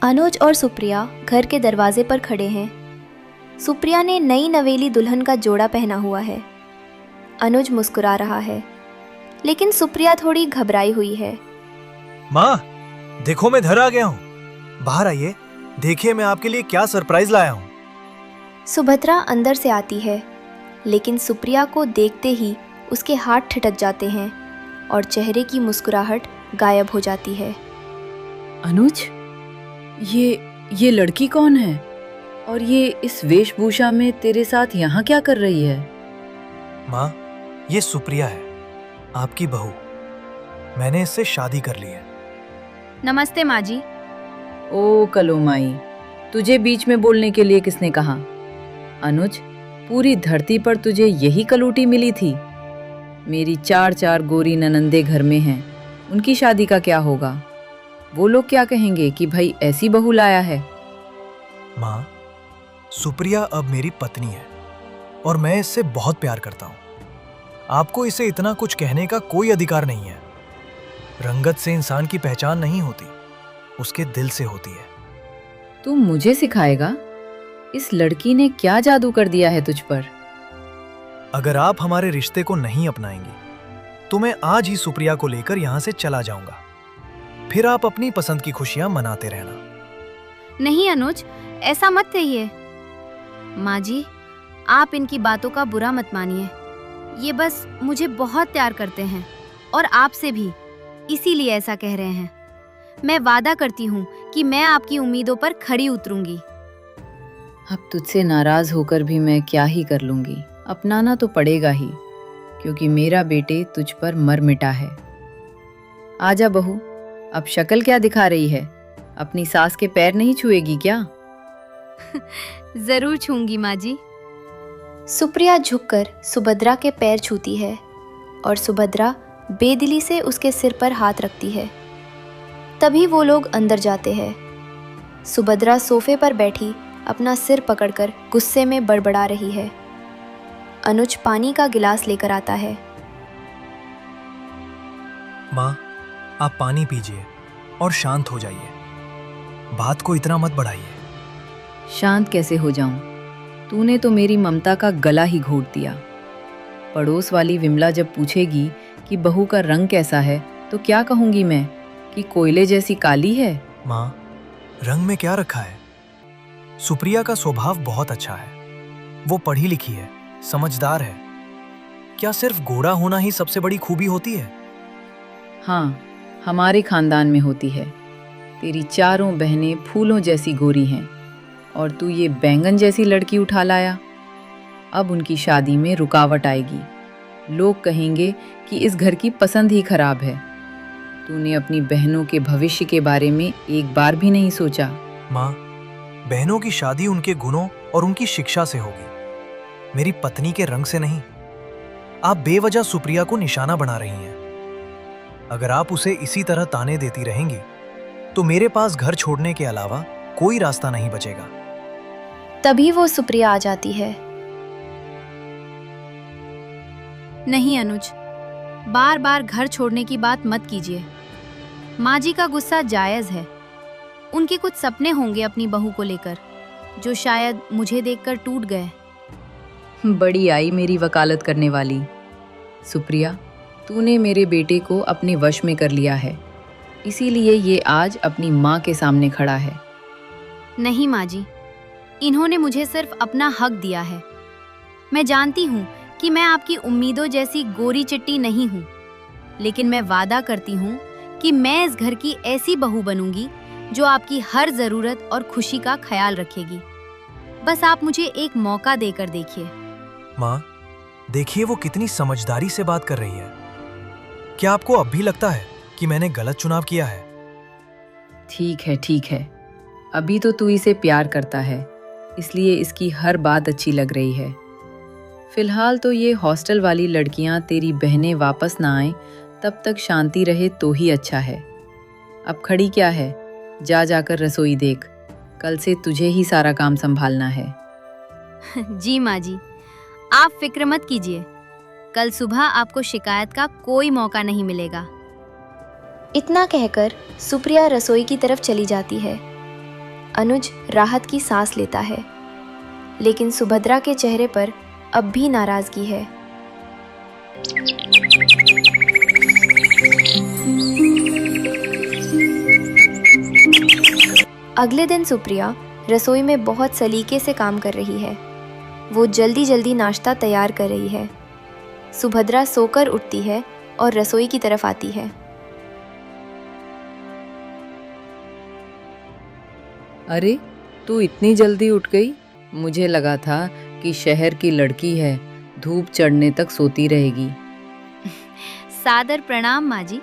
अनुज और सुप्रिया घर के दरवाजे पर खड़े हैं। सुप्रिया ने नई नवेली दुल्हन का जोड़ा पहना हुआ है। अनुज मुस्कुरा रहा है, लेकिन सुप्रिया थोड़ी घबराई हुई है। माँ, देखो मैं घर आ गया हूँ। बाहर आइए, देखिए मैं आपके लिए क्या सरप्राइज लाया हूँ। सुभद्रा अंदर से आती है, लेकिन सुप्रिया को देखते ही उसके हाथ ठिठक जाते हैं और चेहरे की मुस्कुराहट गायब हो जाती है। अनुज, ये लड़की कौन है और ये इस वेशभूषा में तेरे साथ यहाँ क्या कर रही है? माँ, ये सुप्रिया है, आपकी बहू। मैंने इससे शादी कर ली है। नमस्ते माँ जी। ओ कलोमाई, तुझे बीच में बोलने के लिए किसने कहा? अनुज, पूरी धरती पर तुझे यही कलूटी मिली थी। मेरी चार गोरी ननंदे घर में हैं, उनकी शादी का क्या होगा? वो लोग क्या कहेंगे कि भाई ऐसी बहू लाया है। माँ, सुप्रिया अब मेरी पत्नी है और मैं इससे बहुत प्यार करता हूँ। आपको इसे इतना कुछ कहने का कोई अधिकार नहीं है। रंगत से इंसान की पहचान नहीं होती, उसके दिल से होती है। तू मुझे सिखाएगा? इस लड़की ने क्या जादू कर दिया है तुझ पर? अगर आप हमारे रिश्ते को नहीं अपनाएंगी तो मैं आज ही सुप्रिया को लेकर यहाँ से चला जाऊंगा। फिर आप अपनी पसंद की खुशियां मनाते रहना। नहीं अनुज, ऐसा मत कहिए। माँ जी, आप इनकी बातों का बुरा मत मानिए। ये बस मुझे बहुत प्यार करते हैं और आपसे भी, इसीलिए ऐसा कह रहे हैं। मैं वादा करती हूँ कि मैं आपकी उम्मीदों पर खरी उतरूंगी। अब तुझसे नाराज होकर भी मैं क्या ही कर लूंगी। अपनाना तो पड़ेगा ही, क्योंकि मेरा बेटे तुझ पर मर मिटा है। आजा बहू, अब शक्ल क्या दिखा रही है? अपनी सास के पैर नहीं छुएगी क्या? जरूर छूंगी माँ जी। सुप्रिया झुककर सुभद्रा के पैर छूती है और सुभद्रा बेदिली से उसके सिर पर हाथ रखती है। तभी वो लोग अंदर जाते हैं। सुभद्रा सोफे पर बैठी अपना सिर पकड़कर गुस्से में बड़बड़ा रही है। अनुज पानी का गिलास लेकर आता है। माँ, आप पानी पीजिए और शांत हो जाइए। बात को इतना मत बढ़ाइए। शांत कैसे हो जाऊं? तूने तो मेरी ममता का गला ही घोट दिया। पड़ोस वाली विमला जब पूछेगी कि बहू का रंग कैसा है तो क्या कहूंगी मैं? कि कोयले जैसी काली है? माँ, रंग में क्या रखा है? सुप्रिया का स्वभाव बहुत अच्छा है। वो पढ़ी लिखी है, समझदार है। क्या सिर्फ गोरा होना ही सबसे बड़ी खूबी होती है? हाँ, हमारे खानदान में होती है। तेरी चारों बहनें फूलों जैसी गोरी हैं और तू ये बैंगन जैसी लड़की उठा लाया। अब उनकी शादी में रुकावट आएगी। लोग कहेंगे कि इस घर की पसंद ही खराब है। तूने अपनी बहनों के भविष्य के बारे में एक बार भी नहीं सोचा। माँ, बहनों की शादी उनके गुणों और उनकी शिक्षा से होगी, मेरी पत्नी के रंग से नहीं। आप बेवजह सुप्रिया को निशाना बना रही हैं। अगर आप उसे इसी तरह ताने देती रहेंगी तो मेरे पास घर छोड़ने के अलावा कोई रास्ता नहीं बचेगा। तभी वो सुप्रिया आ जाती है। नहीं अनुज, बार बार घर छोड़ने की बात मत कीजिए। माँ जी का गुस्सा जायज है। उनके कुछ सपने होंगे अपनी बहू को लेकर, जो शायद मुझे देखकर टूट गए। बड़ी आई मेरी वकालत करने वाली। सुप्रिया, तूने मेरे बेटे को अपने वश में कर लिया है, इसीलिए ये आज अपनी माँ के सामने खड़ा है। नहीं माँ जी, इन्होंने मुझे सिर्फ अपना हक दिया है। मैं जानती हूँ कि मैं आपकी उम्मीदों जैसी गोरी चिट्टी नहीं हूँ, लेकिन मैं वादा करती हूँ कि मैं इस घर की ऐसी बहू बनूंगी जो आपकी हर जरूरत और खुशी का ख्याल रखेगी। बस आप मुझे एक मौका देकर देखिए। माँ, देखिए वो कितनी समझदारी से बात कर रही है। क्या आपको अब भी लगता है कि मैंने गलत चुनाव किया है? ठीक है। अभी तो तू इसे प्यार करता है, इसलिए इसकी हर बात अच्छी लग रही है। फिलहाल तो ये हॉस्टल वाली लड़कियां तेरी बहनें वापस ना आए तब तक शांति रहे तो ही अच्छा है। अब खड़ी क्या है? जाकर रसोई देख। कल से तुझे ही सारा काम संभालना है। जी माँ जी, आप फिक्र मत कीजिए। कल सुबह आपको शिकायत का कोई मौका नहीं मिलेगा। इतना कहकर सुप्रिया रसोई की तरफ चली जाती है। अनुज राहत की सांस लेता है, लेकिन सुभद्रा के चेहरे पर अब भी नाराजगी है। अगले दिन सुप्रिया रसोई में बहुत सलीके से काम कर रही है। वो जल्दी जल्दी नाश्ता तैयार कर रही है। सुभद्रा सोकर उठती है और रसोई की तरफ आती है। अरे, तू इतनी जल्दी उठ गई? मुझे लगा था कि शहर की लड़की है, धूप चढ़ने तक सोती रहेगी। सादर प्रणाम माँ जी।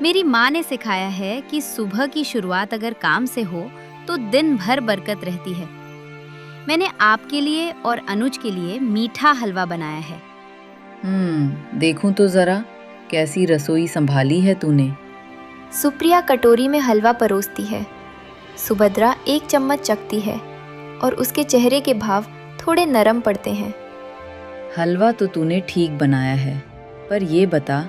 मेरी माँ ने सिखाया है कि सुबह की शुरुआत अगर काम से हो तो दिन भर बरकत रहती है। मैंने आपके लिए और अनुज के लिए मीठा हलवा बनाया है। देखूं तो जरा कैसी रसोई संभाली है तूने। सुप्रिया कटोरी में हलवा परोसती है। सुभद्रा एक चम्मच चखती है और उसके चेहरे के भाव थोड़े नरम पड़ते हैं। हलवा तो तूने ठीक बनाया है, पर ये बता,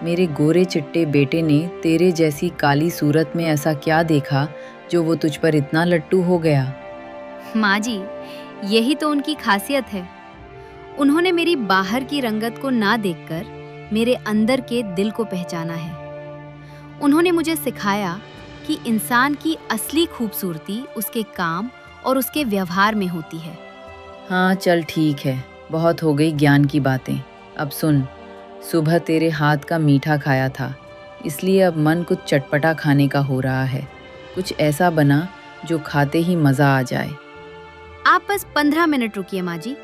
मेरे गोरे चिट्टे बेटे ने तेरे जैसी काली सूरत में ऐसा क्या देखा जो वो तुझ पर इतना लट्टू हो गया? माँ जी, यही तो उनकी खासियत है। उन्होंने मेरी बाहर की रंगत को ना देखकर मेरे अंदर के दिल को पहचाना है। उन्होंने मुझे सिखाया कि इंसान की असली खूबसूरती उसके काम और उसके व्यवहार में होती है। हाँ चल ठीक है, बहुत हो गई ज्ञान की बातें। अब सुन, सुबह तेरे हाथ का मीठा खाया था, इसलिए अब मन कुछ चटपटा खाने का हो रहा है। कुछ ऐसा बना जो खाते ही मज़ा आ जाए। आप बस 15 मिनट रुकिए माँ जी।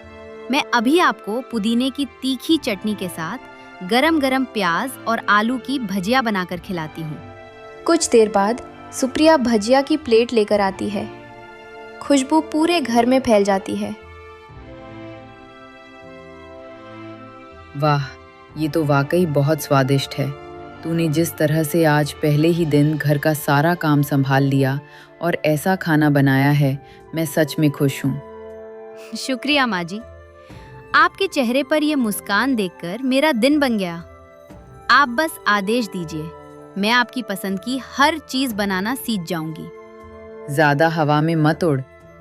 मैं अभी आपको पुदीने की तीखी चटनी के साथ गरम गरम प्याज और आलू की भजिया बनाकर खिलाती हूँ। कुछ देर बाद सुप्रिया भजिया की प्लेट लेकर आती है। खुशबू पूरे घर में फैल जाती है। वाह, ये तो वाकई बहुत स्वादिष्ट है। तूने जिस तरह से आज पहले ही दिन घर का सारा काम संभाल लिया और ऐसा खाना बनाया है, मैं सच में खुश हूँ। शुक्रिया माँ जी। आपके चेहरे पर ये मुस्कान देखकर मेरा दिन बन गया। आप बस आदेश दीजिए, मैं आपकी पसंद की हर चीज बनाना सीख जाऊंगी। ज़्यादा हवा में मत उड़।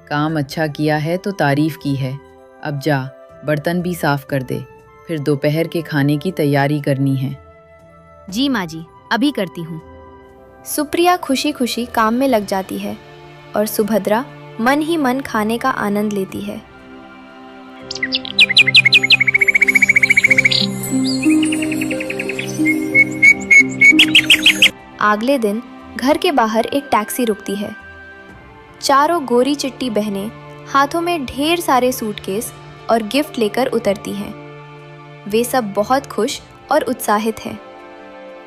काम अच्छा किया है तो तारीफ की है। अब जा, बर्तन भी साफ कर दे, फिर दोपहर के खाने की तैयारी करनी है। जी माँ जी, अभी करती हूँ। सुप्रिया खुशी खुशी काम में लग जाती है और सुभद्रा मन ही मन खाने का आनंद लेती है। अगले दिन घर के बाहर एक टैक्सी रुकती है। चारों गोरी चिट्टी बहनें हाथों में ढेर सारे सूटकेस और गिफ्ट लेकर उतरती हैं। वे सब बहुत खुश और उत्साहित हैं।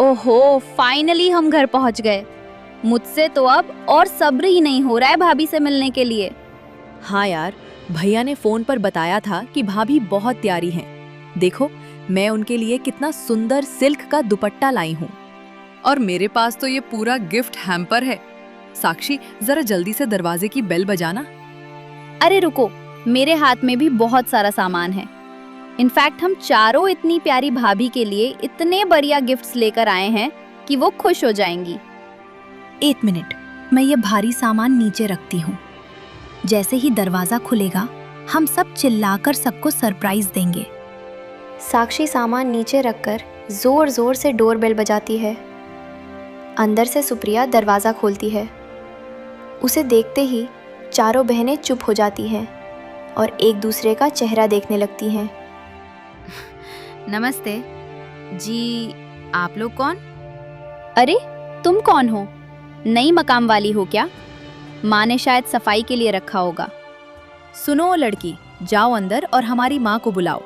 ओहो, फाइनली हम घर पहुंच गए। मुझसे तो अब और सब्र ही नहीं हो रहा है भाभी से मिलने के लिए। हाँ यार, भैया ने फोन पर बताया था कि भाभी बहुत प्यारी हैं। देखो, मैं उनके लिए कितना सुंदर सिल्क का दुपट्टा लाई हूँ। और मेरे पास तो ये पूरा गिफ्ट हैम्पर है। साक्षी, जरा जल्दी से दरवाजे की बेल बजाना। अरे रुको, मेरे हाथ में भी बहुत सारा सामान है। इनफैक्ट हम चारों इतनी प्यारी भाभी के लिए इतने बढ़िया गिफ्ट्स लेकर आए हैं कि वो खुश हो जाएंगी। एक मिनट, मैं ये भारी सामान नीचे रखती हूँ। जैसे ही दरवाजा खुलेगा, हम सब चिल्लाकर सबको सरप्राइज देंगे। साक्षी सामान नीचे रखकर जोर जोर से डोरबेल बजाती है। अंदर से सुप्रिया दरवाज़ा खोलती है। उसे देखते ही चारों बहनें चुप हो जाती हैं और एक दूसरे का चेहरा देखने लगती हैं। नमस्ते जी, आप लोग कौन? अरे, तुम कौन हो? नई मकाम वाली हो क्या? माँ ने शायद सफाई के लिए रखा होगा। सुनो लड़की, जाओ अंदर और हमारी माँ को बुलाओ।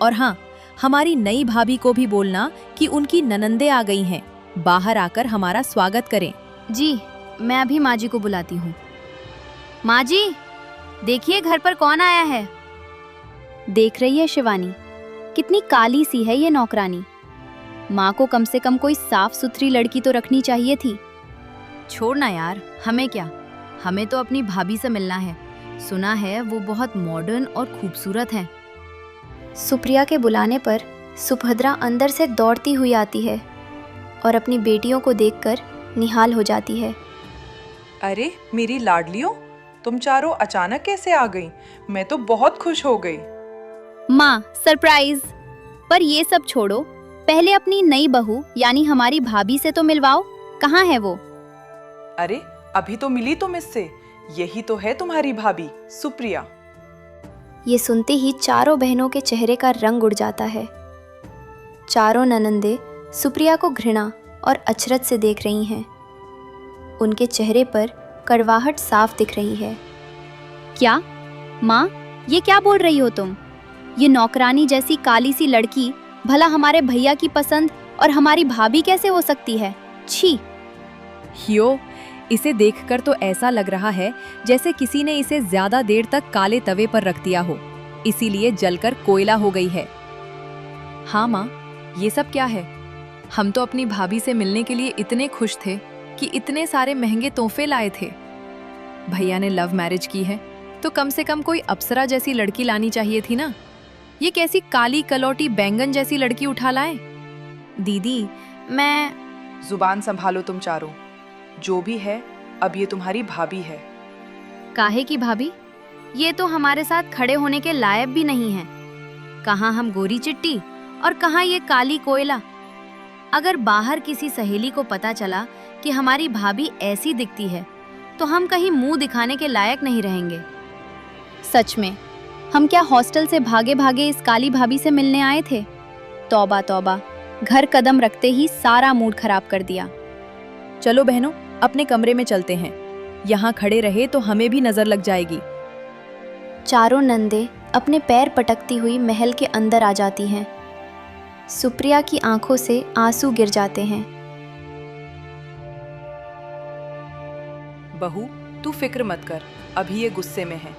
और हाँ, हमारी नई भाभी को भी बोलना कि उनकी ननंदे आ गई हैं, बाहर आकर हमारा स्वागत करें। जी, मैं अभी माँ जी को बुलाती हूँ। माँ जी, देखिए घर पर कौन आया है। देख रही है शिवानी, कितनी काली सी है ये नौकरानी। माँ को कम से कम कोई साफ सुथरी लड़की तो रखनी चाहिए थी। छोड़ना यार, हमें क्या, हमें तो अपनी भाभी से मिलना है। सुना है वो बहुत मॉडर्न और खूबसूरत है। सुप्रिया के बुलाने पर सुभद्रा अंदर से दौड़ती हुई आती है और अपनी बेटियों को देखकर निहाल हो जाती है। अरे मेरी लाडलियों, तुम चारों अचानक कैसे आ गई? मैं तो बहुत खुश हो गई। माँ, सरप्राइज। पर ये सब छोड़ो, पहले अपनी नई बहू यानी हमारी भाभी से तो मिलवाओ। कहाँ है वो? अरे अभी तो मिली तुम इससे। यही तो है तुम्हारी भाभी सुप्रिया। ये सुनते ही चारों बहनों के चेहरे का रंग उड़ जाता है। चारों ननंदे सुप्रिया को घृणा और अचरज से देख रही हैं। उनके चेहरे पर कड़वाहट साफ दिख रही है। क्या माँ, ये क्या बोल रही हो तुम? ये नौकरानी जैसी काली सी लड़की भला हमारे भैया की पसंद और हमारी भाभी कैसे हो सकती है? छी! हियो, इसे देखकर तो ऐसा लग रहा है जैसे किसी ने इसे ज्यादा देर तक काले तवे पर रख दिया हो, इसीलिए जलकर कोयला हो गई है। हाँ माँ, ये सब क्या है? हम तो अपनी भाभी से मिलने के लिए इतने खुश थे कि इतने सारे महंगे तोहफे लाए थे। भैया ने लव मैरिज की है तो कम से कम कोई अप्सरा जैसी लड़की लानी चाहिए थी ना। ये कैसी काली कलौटी बैंगन जैसी लड़की उठा लाए? दीदी, मैं जुबान संभालो तुम चारों। जो भी है, अब ये तुम्हारी भाभी है। काहे की भाभी? ये तो हमारे साथ खड़े होने के लायक भी नहीं है। कहाँ हम गोरी चिट्टी और कहाँ ये काली कोयला। अगर बाहर किसी सहेली को पता चला कि हमारी भाभी ऐसी दिखती है तो हम कहीं मुंह दिखाने के लायक नहीं रहेंगे। सच में, हम क्या हॉस्टल से भागे भागे इस काली भाभी से मिलने आए थे? तौबा तौबा, घर कदम रखते ही सारा मूड खराब कर दिया। चलो बहनों, अपने कमरे में चलते हैं। यहाँ खड़े रहे तो हमें भी नजर लग जाएगी। चारों नंदे अपने पैर पटकती हुई महल के अंदर आ जाती हैं। सुप्रिया की आंखों से आंसू गिर जाते हैं। बहू, तू फिक्र मत कर, अभी ये गुस्से में है।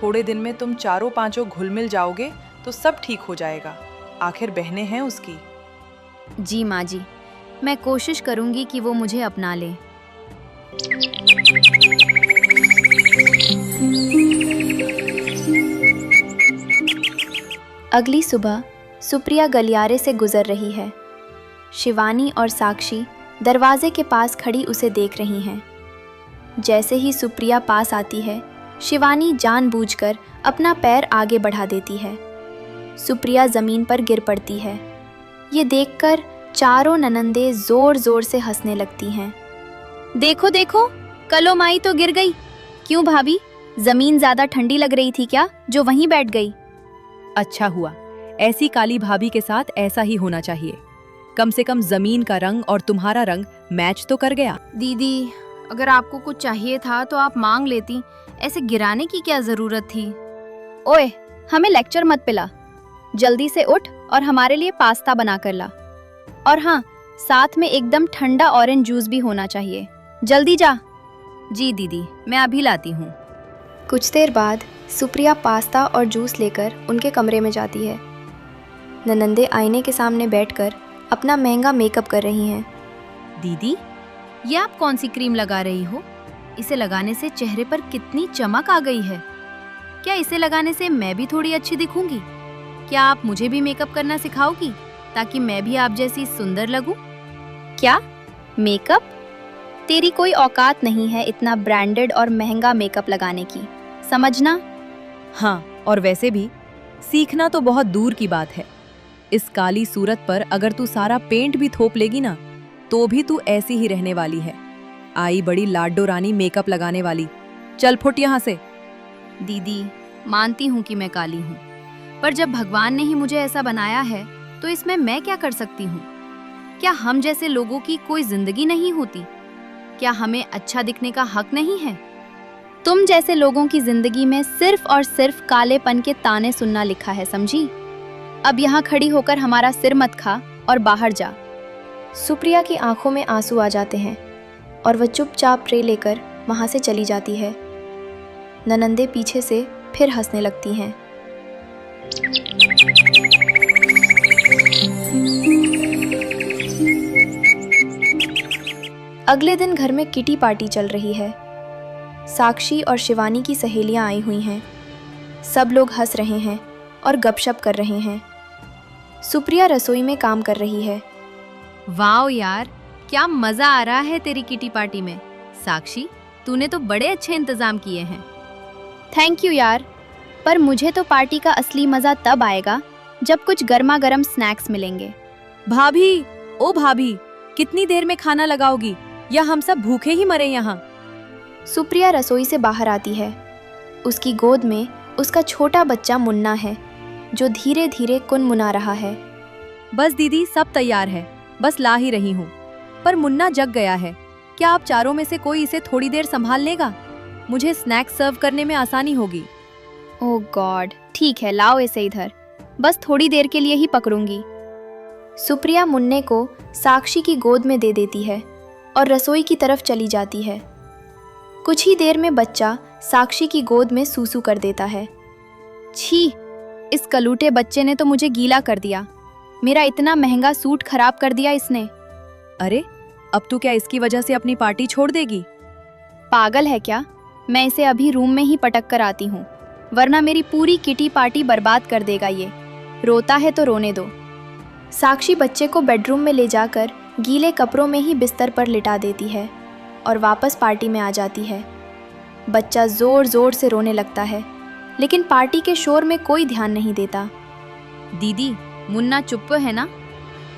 थोड़े दिन में तुम चारों पांचों घुल मिल जाओगे तो सब ठीक हो जाएगा। आखिर बहनें हैं उसकी। जी माँ जी, मैं कोशिश करूंगी कि वो मुझे अपना ले। अगली सुबह सुप्रिया गलियारे से गुजर रही है। शिवानी और साक्षी दरवाजे के पास खड़ी उसे देख रही हैं। जैसे ही सुप्रिया पास आती है, शिवानी जानबूझकर अपना पैर आगे बढ़ा देती है। सुप्रिया जमीन पर गिर पड़ती है। ये देखकर चारों ननंदे जोर जोर से हंसने लगती हैं। देखो देखो, कलो माई तो गिर गई। क्यों भाभी, जमीन ज्यादा ठंडी लग रही थी क्या जो वहीं बैठ गई? अच्छा हुआ, ऐसी काली भाभी के साथ ऐसा ही होना चाहिए। कम से कम जमीन का रंग और तुम्हारा रंग मैच तो कर गया। दीदी, अगर आपको कुछ चाहिए था तो आप मांग लेती। ऐसे गिराने की क्या जरूरत थी? ओए, हमें लेक्चर मत पिला। जल्दी से उठ और हमारे लिए पास्ता बना कर ला। और हाँ, साथ में एकदम ठंडा ऑरेंज जूस भी होना चाहिए। जल्दी जा। जी दीदी, मैं अभी लाती हूँ। कुछ देर बाद सुप्रिया पास्ता और जूस लेकर उनके कमरे में जाती है। ननंदे आईने के सामने बैठकर अपना महंगा मेकअप कर रही हैं। दीदी, ये आप कौन सी क्रीम लगा रही हो? इसे लगाने से चेहरे पर कितनी चमक आ गई है। क्या इसे लगाने से मैं भी थोड़ी अच्छी दिखूंगी? क्या आप मुझे भी मेकअप करना सिखाओगी ताकि मैं भी आप जैसी सुंदर लगूं? क्या मेकअप? तेरी कोई औकात नहीं है इतना ब्रांडेड और महंगा मेकअप लगाने की, समझना? हाँ, और वैसे भी सीखना तो बहुत दूर की बात है। इस काली सूरत पर अगर तू सारा पेंट भी थोप लेगी ना, तो भी तू ऐसी ही रहने वाली है। आई बड़ी लाडो रानी मेकअप लगाने वाली। चल फुट यहाँ से। दीदी, मानती हूँ कि मैं काली हूँ, पर जब भगवान ने ही मुझे ऐसा बनाया है तो इसमें मैं क्या कर सकती हूँ? क्या हम जैसे लोगों की कोई जिंदगी नहीं होती? क्या हमें अच्छा दिखने का हक नहीं है? तुम जैसे लोगों की जिंदगी में सिर्फ और सिर्फ कालेपन के ताने सुनना लिखा है, समझी? अब यहाँ खड़ी होकर हमारा सिर मत खा और बाहर जा। सुप्रिया की आंखों में आंसू आ जाते हैं और वह चुपचाप ट्रे लेकर वहां से चली जाती है। ननंदे पीछे से फिर हंसने लगती हैं। अगले दिन घर में किटी पार्टी चल रही है। साक्षी और शिवानी की सहेलियां आई हुई हैं। सब लोग हंस रहे हैं और गपशप कर रहे हैं। सुप्रिया रसोई में काम कर रही है। वाओ यार, क्या मजा आ रहा है तेरी किटी पार्टी में। साक्षी, तूने तो बड़े अच्छे इंतजाम किए हैं। थैंक यू यार, पर मुझे तो पार्टी का असली मजा तब आएगा जब कुछ गर्मा गर्म स्नैक्स मिलेंगे। भाभी, ओ भाभी, कितनी देर में खाना लगाओगी या हम सब भूखे ही मरे यहाँ? सुप्रिया रसोई से बाहर आती है। उसकी गोद में उसका छोटा बच्चा मुन्ना है, जो धीरे धीरे कुनमुना रहा है। बस दीदी, सब तैयार है, बस ला ही रही हूँ। पर मुन्ना जग गया है, क्या आप चारों में से कोई इसे थोड़ी देर संभाल लेगा? मुझे स्नैक्स सर्व करने में आसानी होगी। ओह गॉड, ठीक है, लाओ इसे इधर, बस थोड़ी देर के लिए ही पकड़ूंगी। सुप्रिया मुन्ने को साक्षी की गोद में दे देती है और रसोई की तरफ चली जाती है। कुछ ही देर में बच्चा साक्षी की गोद में सूसू कर देता है। छी, इस कलूटे बच्चे ने तो मुझे गीला कर दिया। मेरा इतना महंगा सूट खराब कर दिया इसने। अरे, अब तू क्या इसकी वजह से अपनी पार्टी छोड़ देगी? पागल है क्या? मैं इसे अभी रूम में ही पटक कर आती हूँ, वरना मेरी पूरी किटी पार्टी बर्बाद कर देगा ये। रोता है तो रोने दो। साक्षी बच्चे को बेडरूम में ले जाकर गीले कपड़ों में ही बिस्तर पर लिटा देती है और वापस पार्टी में आ जाती है। बच्चा जोर जोर से रोने लगता है, लेकिन पार्टी के शोर में कोई ध्यान नहीं देता। दीदी, मुन्ना चुप है ना?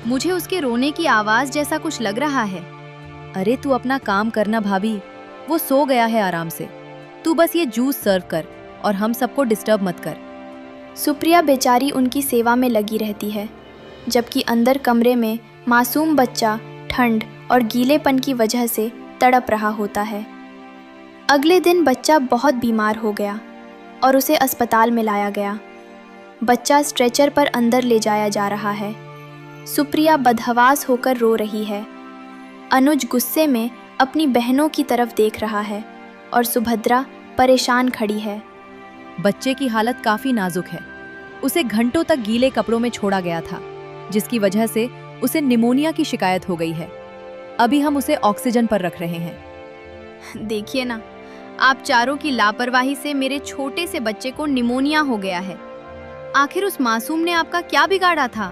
मुझे उसके रोने की आवाज जैसा कुछ लग रहा है। अरे तू अपना काम करना भाभी, वो सो गया है आराम से। तू बस ये जूस सर्व कर और हम सबको डिस्टर्ब मत कर। सुप्रिया बेचारी उनकी सेवा में लगी रहती है, जबकि अंदर कमरे में मासूम बच्चा ठंड और गीलेपन की वजह से तड़प रहा होता है। अगले दिन बच्चा बहुत बीमार हो गया और उसे अस्पताल में लाया गया। बच्चा स्ट्रेचर पर अंदर ले जाया जा रहा है। सुप्रिया बदहवास होकर रो रही है। अनुज गुस्से में अपनी बहनों की तरफ देख रहा है और सुभद्रा परेशान खड़ी है। बच्चे की हालत काफी नाजुक है। उसे घंटों तक गीले कपड़ों में छोड़ा गया था, जिसकी वजह से उसे निमोनिया की शिकायत हो गई है। अभी हम उसे ऑक्सीजन पर रख रहे हैं। देखिए ना, आप चारों की लापरवाही से मेरे छोटे से बच्चे को निमोनिया हो गया है। आखिर उस मासूम ने आपका क्या बिगाड़ा था?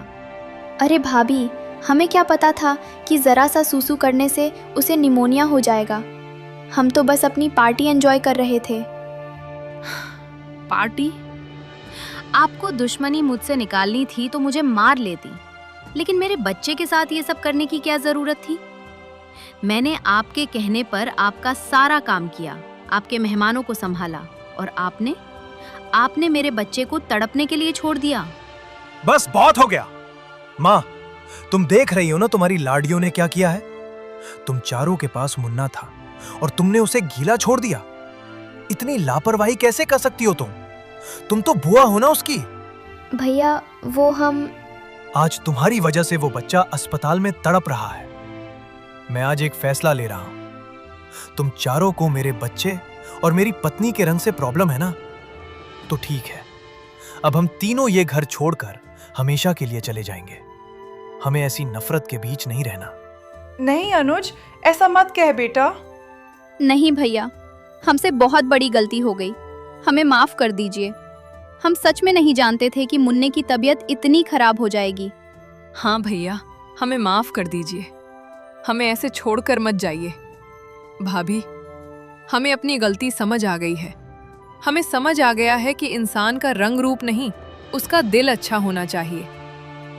अरे भाभी, हमें क्या पता था कि ज़रा सा सूसू करने से उसे निमोनिया हो जाएगा। हम तो बस अपनी पार्टी एंजॉय कर रहे थे। पार्टी? आपको दुश्मनी मुझसे निकालनी थी तो मुझे मार लेती, लेकिन मेरे बच्चे के साथ ये सब करने की क्या जरूरत थी? मैंने आपके कहने पर आपका सारा काम किया, आपके मेहमानों को संभाला, और आपने मेरे बच्चे को तड़पने के लिए छोड़ दिया। बस बहुत हो गया। माँ, तुम देख रही हो ना तुम्हारी लाडियों ने क्या किया है। तुम चारों के पास मुन्ना था और तुमने उसे गीला छोड़ दिया। इतनी लापरवाही कैसे कर सकती हो तुम? तुम तो बुआ हो ना उसकी। भैया, वो हम आज तुम्हारी वजह से वो बच्चा अस्पताल में तड़प रहा है। मैं आज एक फैसला ले रहा हूं। तुम चारों को मेरे बच्चे और मेरी पत्नी के रंग से प्रॉब्लम है ना, तो ठीक है, अब हम तीनों ये घर छोड़कर हमेशा के लिए चले जाएंगे। हमें ऐसी नफरत के बीच नहीं रहना। नहीं अनुज, ऐसा मत कह बेटा। नहीं भैया, हमसे बहुत बड़ी गलती हो गई, हमें माफ कर दीजिए। हम सच में नहीं जानते थे कि मुन्ने की तबीयत इतनी खराब हो जाएगी। हाँ भैया, हमें माफ कर दीजिए। हमें ऐसे छोड़कर मत जाइए। भाभी, हमें अपनी गलती समझ आ गई है। हमें समझ आ गया है कि इंसान का रंग रूप नहीं, उसका दिल अच्छा होना चाहिए।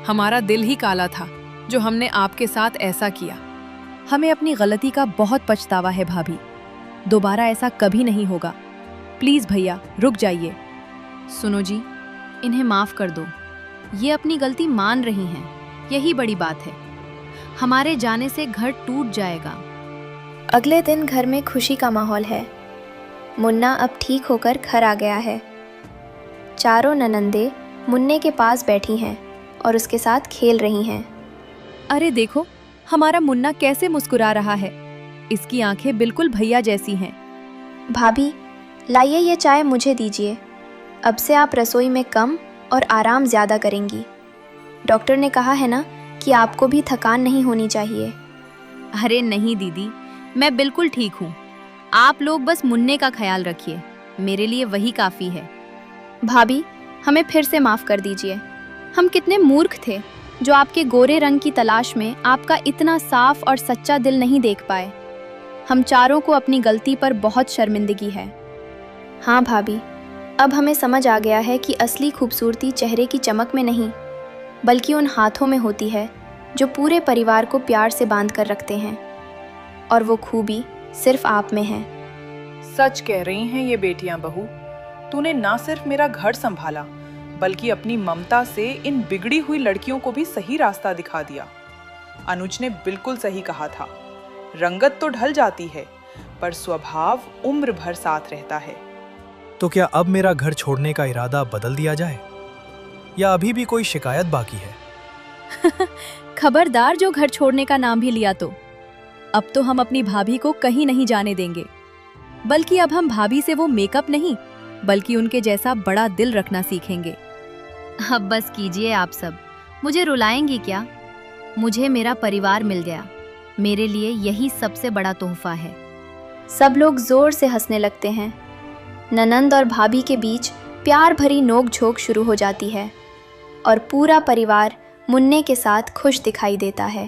हमारा दिल ही काला था जो हमने आपके साथ ऐसा किया। हमें अपनी गलती का बहुत पछतावा है भाभी। दोबारा ऐसा कभी नहीं होगा। प्लीज भैया, रुक जाइए। सुनो जी, इन्हें माफ कर दो। ये अपनी गलती मान रही हैं, यही बड़ी बात है। हमारे जाने से घर टूट जाएगा। अगले दिन घर में खुशी का माहौल है। मुन्ना अब ठीक होकर घर आ गया है। चारों ननंदे मुन्ने के पास बैठी हैं और उसके साथ खेल रही हैं। अरे देखो, हमारा मुन्ना कैसे मुस्कुरा रहा है। इसकी आंखें बिल्कुल भैया जैसी हैं। भाभी, लाइए ये चाय मुझे दीजिए। अब से आप रसोई में कम और आराम ज़्यादा करेंगी। डॉक्टर ने कहा है ना कि आपको भी थकान नहीं होनी चाहिए। अरे नहीं दीदी, मैं बिल्कुल ठीक हूँ। आप लोग बस मुन्ने का ख्याल रखिए, मेरे लिए वही काफ़ी है। भाभी, हमें फिर से माफ कर दीजिए। हम कितने मूर्ख थे जो आपके गोरे रंग की तलाश में आपका इतना साफ और सच्चा दिल नहीं देख पाए। हम चारों को अपनी गलती पर बहुत शर्मिंदगी है। हाँ भाभी, अब हमें समझ आ गया है कि असली खूबसूरती चेहरे की चमक में नहीं, बल्कि उन हाथों में होती है जो पूरे परिवार को प्यार से बांध कर रखते हैं। और वो खूबी सिर्फ आप में है। सच कह रही हैं ये बेटियां बहू। तूने ना सिर्फ मेरा घर संभाला, बल्कि अपनी ममता से इन बिगड़ी हुई लड़कियों को भी सही रास्ता दिखा दिया। अनुज ने बिल्कुल सही कहा था, रंगत तो ढल जाती है, पर स्वभाव उम्र भर साथ रहता है। तो क्या अब मेरा घर छोड़ने का इरादा बदल दिया जाए, या अभी भी कोई शिकायत बाकी है? खबरदार जो घर छोड़ने का नाम भी लिया तो। अब तो हम अपनी भाभी को कहीं नहीं जाने देंगे, बल्कि अब हम भाभी से वो मेकअप नहीं, बल्कि उनके जैसा बड़ा दिल रखना सीखेंगे। अब बस कीजिए आप सब, मुझे रुलाएंगी क्या? मुझे मेरा परिवार मिल गया, मेरे लिए यही सबसे बड़ा तोहफा है। सब लोग जोर से हंसने लगते हैं। ननंद और भाभी के बीच प्यार भरी नोक-झोंक शुरू हो जाती है और पूरा परिवार मुन्ने के साथ खुश दिखाई देता है।